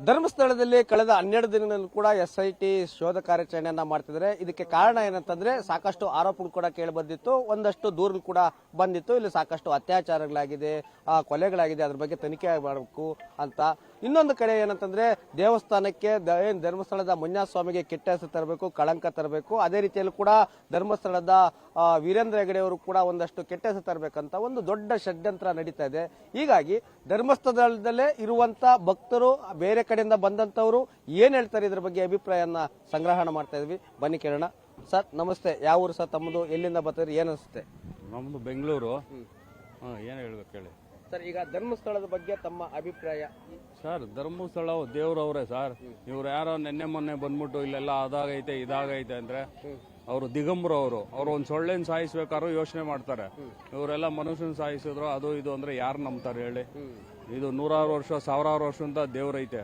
ಧರ್ಮಸ್ಥಳದಲ್ಲಿ ಕಳೆದ 12 ದಿನಗಳಲ್ಲಿ ಕೂಡ ಎಸ್ಐಟಿ ಶೋಧ ಕಾರ್ಯಾಚರಣೆಯನ್ನ ಮಾಡ್ತಿದ್ದಾರೆ. ಇದಕ್ಕೆ ಕಾರಣ ಏನಂತಂದ್ರೆ ಸಾಕಷ್ಟು ಆರೋಪಗಳು ಕೂಡ ಕೇಳಿ ಬಂದಿತ್ತು, ಒಂದಷ್ಟು ದೂರು ಕೂಡ ಬಂದಿತ್ತು. ಇಲ್ಲಿ ಸಾಕಷ್ಟು ಅತ್ಯಾಚಾರಗಳಾಗಿದೆ, ಕೊಲೆಗಳಾಗಿದೆ, ಅದ್ರ ಬಗ್ಗೆ ತನಿಖೆ ಮಾಡಬೇಕು ಅಂತ. ಇನ್ನೊಂದು ಕಡೆ ಏನಂತಂದ್ರೆ ದೇವಸ್ಥಾನಕ್ಕೆ ಧರ್ಮಸ್ಥಳದ ಮಂಜುನಾಥಸ್ವಾಮಿಗೆ ಕೆಟ್ಟ ಹೆಸರು ತರಬೇಕು, ಕಳಂಕ ತರಬೇಕು. ಅದೇ ರೀತಿಯಲ್ಲಿ ಕೂಡ ಧರ್ಮಸ್ಥಳದ ವೀರೇಂದ್ರ ಹೆಗಡೆ ಅವರು ಕೂಡ ಒಂದಷ್ಟು ಕೆಟ್ಟ ಹೆಸರು ತರಬೇಕಂತ ಒಂದು ದೊಡ್ಡ ಷಡ್ಯಂತ್ರ ನಡೀತಾ ಇದೆ. ಹೀಗಾಗಿ ಧರ್ಮಸ್ಥಳದಲ್ಲೇ ಇರುವಂತ ಭಕ್ತರು, ಬೇರೆ ಕಡೆಯಿಂದ ಬಂದಂತವರು ಏನ್ ಹೇಳ್ತಾರೆ ಇದ್ರ ಬಗ್ಗೆ ಅಭಿಪ್ರಾಯನ ಸಂಗ್ರಹಣ ಮಾಡ್ತಾ ಇದ್ವಿ. ಬನ್ನಿ ಕೇಳೋಣ. ಸರ್ ನಮಸ್ತೆ, ಯಾವ ಊರು ಸರ್ ತಮ್ಮದು, ಎಲ್ಲಿಂದ ಬರ್ತಾರೆ, ಏನ್ ಅನಿಸುತ್ತೆ? ನಮ್ದು ಬೆಂಗಳೂರು. ಏನ್ ಹೇಳ್ಬೇಕು ಹೇಳಿ ಸರ್. ಈಗ ಧರ್ಮಸ್ಥಳದ ಬಗ್ಗೆ ತಮ್ಮ ಅಭಿಪ್ರಾಯ? ಸರ್, ಧರ್ಮಸ್ಥಳ ದೇವ್ರವ್ರೆ ಸರ್. ಇವ್ರು ಯಾರೋ ನೆನ್ನೆ ಮೊನ್ನೆ ಬಂದ್ಬಿಟ್ಟು ಇಲ್ಲೆಲ್ಲ ಅದಾಗೈತೆ ಇದಾಗೈತೆ ಅಂದ್ರೆ ಅವರು ದಿಗಂಬರು. ಅವ್ರು ಒಂದ್ ಸೊಳ್ಳೆನ್ ಸಾಯಿಸ್ಬೇಕಾದ್ರು ಯೋಚನೆ ಮಾಡ್ತಾರೆ. ಇವರೆಲ್ಲ ಮನುಷ್ಯನ್ ಸಾಯಿಸಿದ್ರು ಅದು ಇದು ಅಂದ್ರೆ ಯಾರು ನಂಬ್ತಾರೆ ಹೇಳಿ? ಇದು 100 ವರ್ಷ 1000 ವರ್ಷದಿಂದ ದೇವ್ರೈತೆ.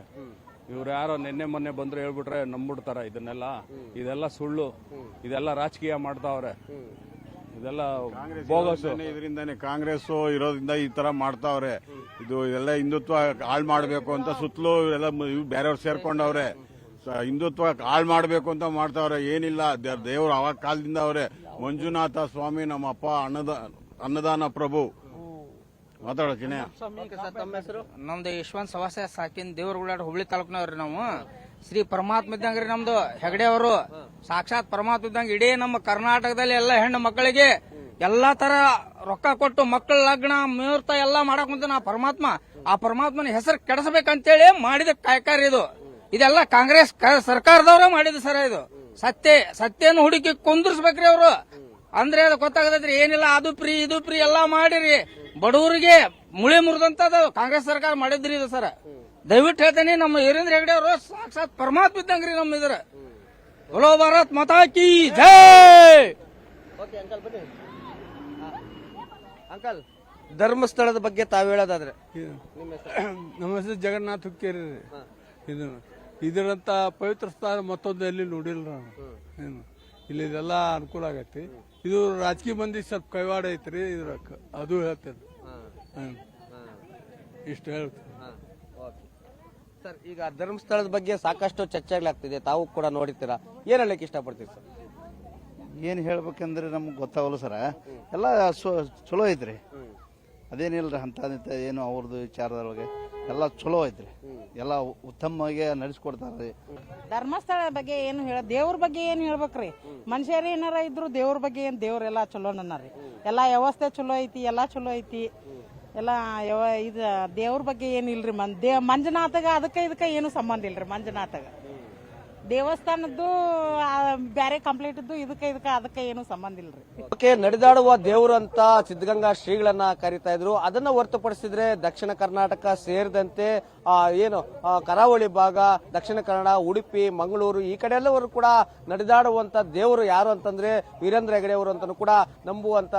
ಇವ್ರು ಯಾರೋ ನೆನ್ನೆ ಮೊನ್ನೆ ಬಂದ್ರೆ ಹೇಳ್ಬಿಟ್ರೆ ನಂಬ್ಬಿಡ್ತಾರ ಇದನ್ನೆಲ್ಲ? ಇದೆಲ್ಲ ಸುಳ್ಳು, ಇದೆಲ್ಲ ರಾಜಕೀಯ ಮಾಡ್ತಾವ್ರೆ, ಇದೆಲ್ಲ ಬೋಗಸ್. ಇದರಿಂದಾನೆ ಕಾಂಗ್ರೆಸ್ ಇರೋದ್ರಿಂದ ಈ ತರ ಮಾಡ್ತಾವ್ರೆ. ಇದೆಲ್ಲ ಹಿಂದುತ್ವ ಹಾಳು ಮಾಡಬೇಕು ಅಂತ ಸುತ್ತಲೂ ಎಲ್ಲ ಬೇರೆಯವ್ರು ಸೇರ್ಕೊಂಡವ್ರೆ. ಹಿಂದುತ್ವ ಹಾಳು ಮಾಡಬೇಕು ಅಂತ ಮಾಡ್ತಾವ್ರೆ. ಏನಿಲ್ಲ, ದೇವ್ರು ಅವಾಗ ಕಾಲದಿಂದ ಅವ್ರೆ. ಮಂಜುನಾಥ ಸ್ವಾಮಿ ನಮ್ಮ ಅಪ್ಪ ಅನ್ನದಾನ ಪ್ರಭು. ಮಾತಾಡೋಕಿನ ನಮ್ದು ಯಶವಂತ ಸವಾಸ ಸಾಕಿನ ದೇವ್ರಗುಳಾಡ ಹುಬ್ಳಿ ತಾಲೂಕಿನವ್ರಿ. ನಾವು ಶ್ರೀ ಪರಮಾತ್ಮ ಇದ್ದಂಗ್ರಿ ನಮ್ದು ಹೆಗಡೆ ಅವರು. ಸಾಕ್ಷಾತ್ ಪರಮಾತ್ಮ ಇದ್ದಂಗ ಇಡೀ ನಮ್ಮ ಕರ್ನಾಟಕದಲ್ಲಿ ಎಲ್ಲ ಹೆಣ್ಣು ಮಕ್ಕಳಿಗೆ ಎಲ್ಲಾ ತರ ರೊಕ್ಕ ಕೊಟ್ಟು ಮಕ್ಕಳ ಲಗ್ನ ಮುಹೂರ್ತ ಎಲ್ಲಾ ಮಾಡಕ್ ಕುಂತ ನಾ ಪರಮಾತ್ಮ. ಆ ಪರಮಾತ್ಮನ ಹೆಸರು ಕೆಡಿಸಬೇಕಂತೇಳಿ ಮಾಡಿದ ಕಾಯಕಾರ ಇದು. ಇದೆಲ್ಲ ಕಾಂಗ್ರೆಸ್ ಸರ್ಕಾರದವ್ರ ಮಾಡಿದ ಸರ. ಇದು ಸತ್ಯನ ಹುಡುಕಿ ಕುಂದಿರ್ಸ್ಬೇಕ್ರಿ ಅವರು. ಅಂದ್ರೆ ಅದು ಗೊತ್ತಾಗದ್ರಿ. ಏನಿಲ್ಲ, ಅದು ಫ್ರೀ ಇದು ಫ್ರೀ ಎಲ್ಲಾ ಮಾಡಿರಿ, ಬಡವರಿಗೆ ಮುಳಿ ಮುರಿದಂತದ ಕಾಂಗ್ರೆಸ್ ಸರ್ಕಾರ ಮಾಡಿದ್ರಿ ಇದು ಸರ್. ದಯವಿಟ್ಟು ಹೇಳ್ತೇನೆ, ನಮ್ಮ ವೀರೇಂದ್ರ ಹೆಗಡೆ ಅವರು ಸಾಕ್ಷಾತ್ ಪರಮಾತ್ಮ ಇದ್ದಂಗ್ರಿ ನಮ್ಮ ಇದ್ರ. बोलो भारत माता की जय. ಅಂಕಲ್, ಧರ್ಮಸ್ಥಳದ ಬಗ್ಗೆ ತಾವು ಹೇಳೋದಾದ್ರೆ? ನಮ್ಮ ಹೆಸರು ಜಗನ್ನಾಥ್ ಹುಕ್ಕೇರಿ. ಇದು ಇದರಂತ ಪವಿತ್ರ ಸ್ಥಾನ ಮತ್ತೊಂದು ಎಲ್ಲಿ ನೋಡಿಲ್ಲ ಏನು. ಇಲ್ಲಿ ಇದೆಲ್ಲ ಅನುಕೂಲ ಆಗೈತಿ. ಇದು ರಾಜಕೀಯ ಮಂದಿ ಸ್ವಲ್ಪ ಕೈವಾಡ ಐತ್ರಿ ಇದ್ರ, ಅದು ಹೇಳ್ತೇನೆ. ಇಷ್ಟು ಹೇಳ್ತೇನೆ ಸರ್. ಈಗ ಧರ್ಮಸ್ಥಳದ ಬಗ್ಗೆ ಸಾಕಷ್ಟು ಚರ್ಚೆಗಳಾಗ್ತಿದೆ, ತಾವು ಕೂಡ ನೋಡಿರ್ತೀರಾ. ಏನ್ ಹೇಳಕ್ ಇಷ್ಟಪಡ್ತೀರಿ ಸರ್? ಏನ್ ಹೇಳ್ಬೇಕಂದ್ರೆ ನಮ್ಗೆ ಗೊತ್ತಾಗಲ್ಲ ಸರ. ಎಲ್ಲ ಚಲೋ ಐತ್ರಿ, ಅದೇನಿಲ್ರಿ ಅಂತ ಏನು ಅವ್ರದ್ದು ವಿಚಾರದೊಳಗೆ ಎಲ್ಲ ಚಲೋ ಐತ್ರಿ. ಎಲ್ಲ ಉತ್ತಮವಾಗಿ ನಡೆಸ್ಕೊಡ್ತಾರ್ರಿ. ಧರ್ಮಸ್ಥಳ ಬಗ್ಗೆ ಏನು ದೇವ್ರ ಬಗ್ಗೆ ಏನು ಹೇಳ್ಬೇಕ್ರಿ? ಮನುಷ್ಯರು ಏನಾರ ಇದ್ರು ದೇವ್ರ ಬಗ್ಗೆ ಏನ್, ದೇವ್ರೆಲ್ಲಾ ಚಲೋ ನನ್ನರಿ. ಎಲ್ಲಾ ವ್ಯವಸ್ಥೆ ಚಲೋ ಐತಿ, ಎಲ್ಲಾ ಚಲೋ ಐತಿ. ಎಲ್ಲ ಇದು ದೇವ್ರ ಬಗ್ಗೆ ಏನಿಲ್ರಿ. ಮಂಜುನಾಥಗ ಅದಕ್ಕೆ ಇದಕ್ಕೆ ಏನು ಸಂಬಂಧ ಇಲ್ರಿ. ಮಂಜುನಾಥಗ ದೇವಸ್ಥಾನದ್ದು ಬ್ಯಾರೆ ಕಂಪ್ಲೀಟ್ ಇದ್ದು, ಇದಕ್ಕೆ ಅದಕ್ಕೆ ಏನು ಸಂಬಂಧ ಇಲ್ರಿ. ನಡೆದಾಡುವ ದೇವರು ಅಂತ ಸಿದ್ಧಗಂಗಾ ಶ್ರೀಗಳನ್ನ ಕರೀತಾ ಇದ್ರು. ಅದನ್ನ ಹೊರತುಪಡಿಸಿದ್ರೆ ದಕ್ಷಿಣ ಕರ್ನಾಟಕ ಸೇರಿದಂತೆ ಏನು ಕರಾವಳಿ ಭಾಗ, ದಕ್ಷಿಣ ಕನ್ನಡ, ಉಡುಪಿ, ಮಂಗಳೂರು ಈ ಕಡೆ ಎಲ್ಲವರು ಕೂಡ ನಡೆದಾಡುವಂತ ದೇವರು ಯಾರು ಅಂತಂದ್ರೆ ವೀರೇಂದ್ರ ಹೆಗಡೆ ಅವರು ಅಂತಾನು ಕೂಡ ನಂಬುವಂತ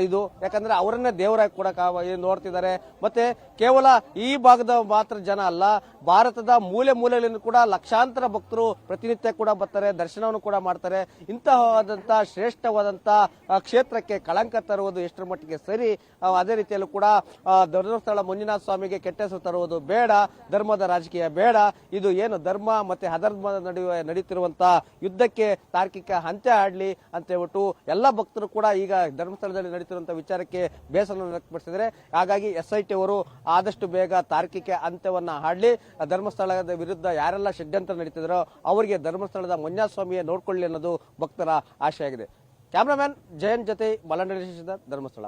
ಇದು. ಯಾಕಂದ್ರೆ ಅವರನ್ನೇ ದೇವರಾಗಿ ಕೂಡ ನೋಡ್ತಿದ್ದಾರೆ. ಮತ್ತೆ ಕೇವಲ ಈ ಭಾಗದ ಮಾತ್ರ ಜನ ಅಲ್ಲ, ಭಾರತದ ಮೂಲೆ ಮೂಲೆಗಳಿಂದ ಕೂಡ ಲಕ್ಷಾಂತರ ಭಕ್ತರು ಪ್ರತಿನಿತ್ಯ ಕೂಡ ಬರ್ತಾರೆ, ದರ್ಶನವನ್ನು ಕೂಡ ಮಾಡ್ತಾರೆ. ಇಂತಹವಾದಂತ ಶ್ರೇಷ್ಠವಾದಂತ ಕ್ಷೇತ್ರಕ್ಕೆ ಕಳಂಕ ತರುವುದು ಎಷ್ಟರ ಮಟ್ಟಿಗೆ ಸರಿ? ಅದೇ ರೀತಿಯಲ್ಲೂ ಕೂಡ ಧರ್ಮಸ್ಥಳ ಮಂಜುನಾಥ ಸ್ವಾಮಿಗೆ ಕೆಟ್ಟ ಹೆಸರು ತರುವುದು ಬೇಡ, ಧರ್ಮದ ರಾಜಕೀಯ ಬೇಡ. ಇದು ಏನು ಧರ್ಮ ಮತ್ತೆ ಅಧರ್ಮದ ನಡುವೆ ನಡೀತಿರುವಂತಹ ಯುದ್ಧಕ್ಕೆ ತಾರ್ಕಿಕ ಅಂತ್ಯ ಆಡ್ಲಿ ಅಂತ ಹೇಳ್ಬಿಟ್ಟು ಎಲ್ಲ ಭಕ್ತರು ಕೂಡ ಈಗ ಧರ್ಮಸ್ಥಳದಲ್ಲಿ ನಡೀತಿರುವಂತಹ ವಿಚಾರಕ್ಕೆ ಬೇಸರ ವ್ಯಕ್ತಪಡಿಸಿದ್ದಾರೆ. ಹಾಗಾಗಿ SIT ಅವರು ಆದಷ್ಟು ಬೇಗ ತಾರ್ಕಿಕ ಅಂತ್ಯವನ್ನ ಹಾಡ್ಲಿ. ಧರ್ಮಸ್ಥಳದ ವಿರುದ್ಧ ಯಾರೆಲ್ಲ ಷಡ್ಯಂತ್ರ ನಡೀತಿದಾರೋ ಅವರಿಗೆ ಧರ್ಮಸ್ಥಳದ ಮಂಜುನಾಥ ಸ್ವಾಮಿಯೇ ನೋಡ್ಕೊಳ್ಳಿ ಅನ್ನೋದು ಭಕ್ತರ ಆಶೆಯಾಗಿದೆ. ಕ್ಯಾಮರಾಮ್ಯಾನ್ ಜಯಂತ್ ಜೊತೆ ಮಲಂಡೇಶ್ವರ, ಧರ್ಮಸ್ಥಳ.